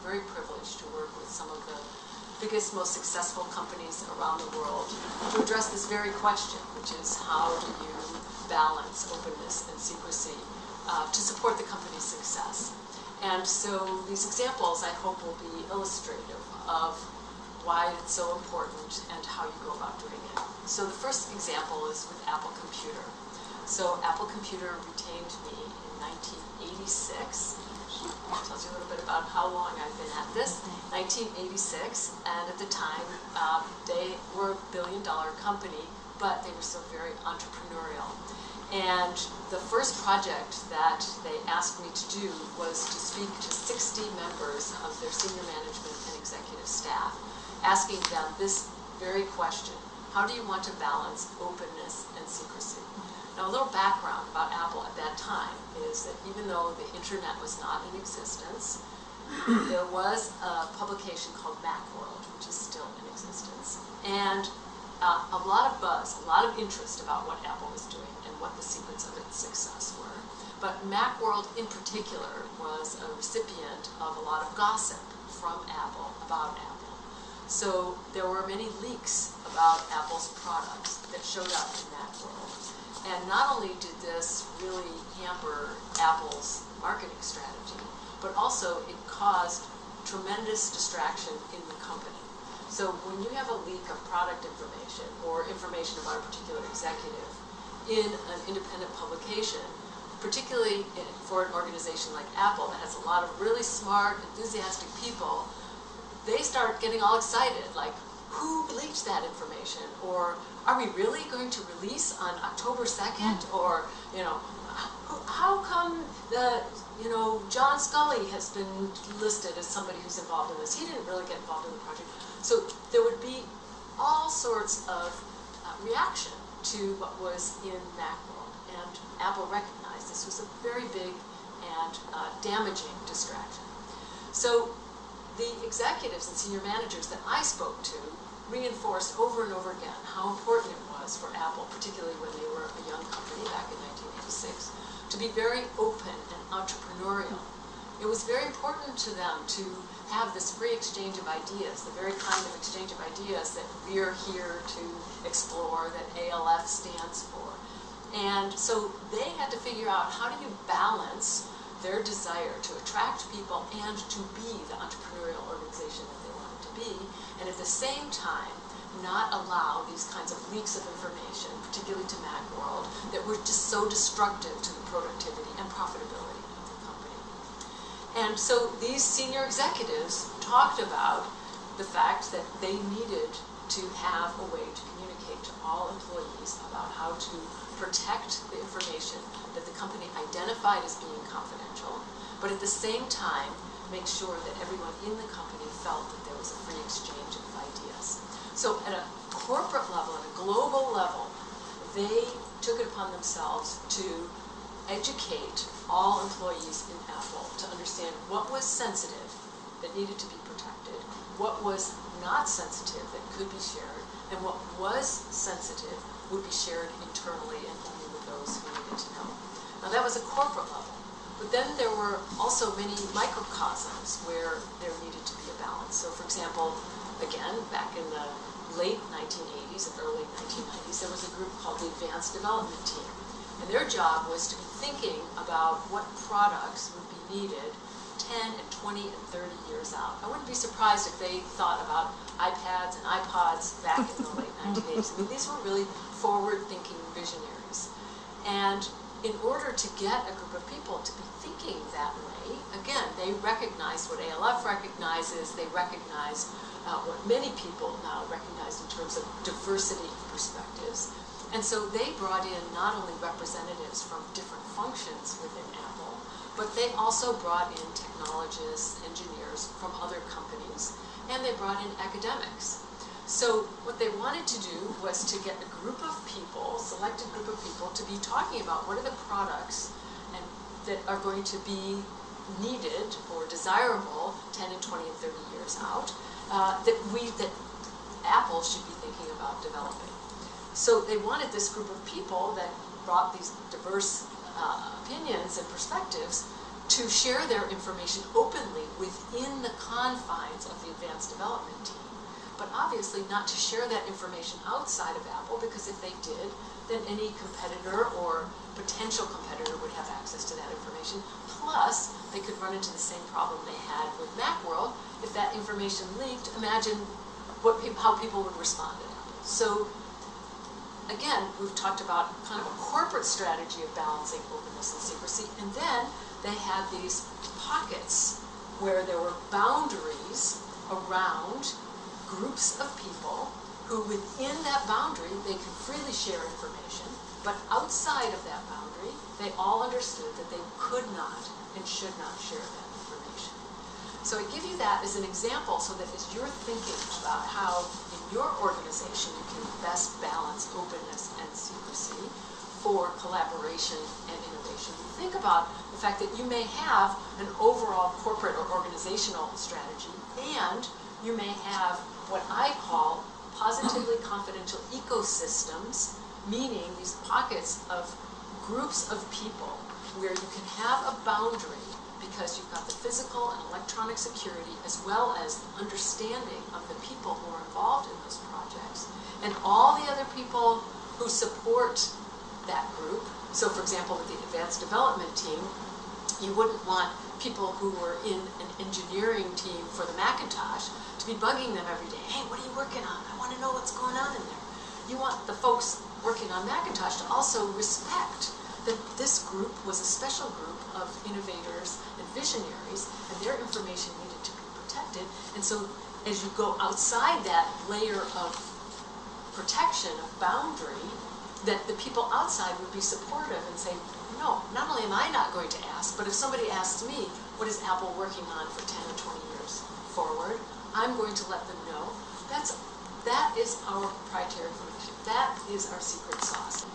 very privileged to work with some of the biggest, most successful companies around the world to address this very question, which is how do you balance openness and secrecy to support the company's success. And so these examples, I hope, will be illustrative of why it's so important and how you go about doing it. So the first example is with Apple Computer. So Apple Computer retained me in 1986. It tells you a little bit about how long I've been at this. 1986, and at the time, they were a billion-dollar company, but they were still very entrepreneurial. And the first project that they asked me to do was to speak to 60 members of their senior management and executive staff, asking them this very question: how do you want to balance openness and secrecy? Now, a little background about Apple at that time is that even though the internet was not in existence, there was a publication called Macworld, which is still in existence, and a lot of buzz, a lot of interest about what Apple was doing and what the secrets of its success were. But Macworld in particular was a recipient of a lot of gossip from Apple about Apple. So there were many leaks about Apple's products that showed up in Macworld. And not only did this really hamper Apple's marketing strategy, but also it caused tremendous distraction in the company. So when you have a leak of product information or information about a particular executive in an independent publication, particularly for an organization like Apple that has a lot of really smart, enthusiastic people, they start getting all excited, like, who leaked that information? Or are we really going to release on October 2nd? Or, how come John Scully has been listed as somebody who's involved in this? He didn't really get involved in the project. So there would be all sorts of reaction to what was in Macworld. And Apple recognized this was a very big and damaging distraction. So the executives and senior managers that I spoke to reinforced over and over again how important it was for Apple, particularly when they were a young company back in 1986, to be very open and entrepreneurial. It was very important to them to have this free exchange of ideas, the very kind of exchange of ideas that we're here to explore, that ALF stands for. And so they had to figure out, how do you balance their desire to attract people and to be the entrepreneurial organization that they wanted to be, and at the same time not allow these kinds of leaks of information, particularly to Macworld, that were just so destructive to the productivity and profitability of the company. And so these senior executives talked about the fact that they needed to have a way to communicate to all employees about how to protect the information that the company identified as being confidential, but at the same time make sure that everyone in the company felt that there was a free exchange of ideas. So at a corporate level, at a global level, they took it upon themselves to educate all employees in Apple to understand what was sensitive that needed to be protected, what was not sensitive that could be shared, and what was sensitive would be shared internally and only with those who needed to know. Now that was a corporate level, but then there were also many microcosms where there needed to be a balance. So for example, again, back in the late 1980s and early 1990s, there was a group called the Advanced Development Team. And their job was to be thinking about what products would be needed 10 and 20 and 30 years out. I wouldn't be surprised if they thought about iPads and iPods back in the late 1980s. I mean, these were really forward-thinking visionaries. And in order to get a group of people to be thinking that way, again, they recognized what ALF recognizes, they recognized what many people now recognize in terms of diversity of perspectives. And so they brought in not only representatives from different functions within Apple, but they also brought in technologists, engineers from other companies, and they brought in academics. So what they wanted to do was to get a group of people, selected group of people, to be talking about what are the products that are going to be needed or desirable 10 and 20 and 30 years out, that Apple should be thinking about developing. So they wanted this group of people that brought these diverse opinions and perspectives to share their information openly within the confines of the advanced development team, but obviously not to share that information outside of Apple, because if they did, then any competitor or potential competitor would have access to that information. Plus, they could run into the same problem they had with Macworld. If that information leaked, imagine how people would respond to Apple. So again, we've talked about kind of a corporate strategy of balancing openness and secrecy, and then they had these pockets where there were boundaries around groups of people who, within that boundary, they could freely share information, but outside of that boundary, they all understood that they could not and should not share that information. So I give you that as an example so that as you're thinking about how in your organization you can best balance openness and secrecy for collaboration and innovation, you think about the fact that you may have an overall corporate or organizational strategy, and you may have what I call positively confidential ecosystems, meaning these pockets of groups of people where you can have a boundary because you've got the physical and electronic security as well as the understanding of the people who are involved in those projects and all the other people who support that group. So for example, with the advanced development team, you wouldn't want people who were in an engineering team for the Macintosh to be bugging them every day. Hey, what are you working on? I want to know what's going on in there. You want the folks working on Macintosh to also respect that this group was a special group of innovators and visionaries, and their information needed to be protected. And so as you go outside that layer of protection, of boundary, that the people outside would be supportive and say, no, not only am I not going to ask, but if somebody asks me, what is Apple working on for 10 or 20 years forward, I'm going to let them know. That is our proprietary information. That is our secret sauce.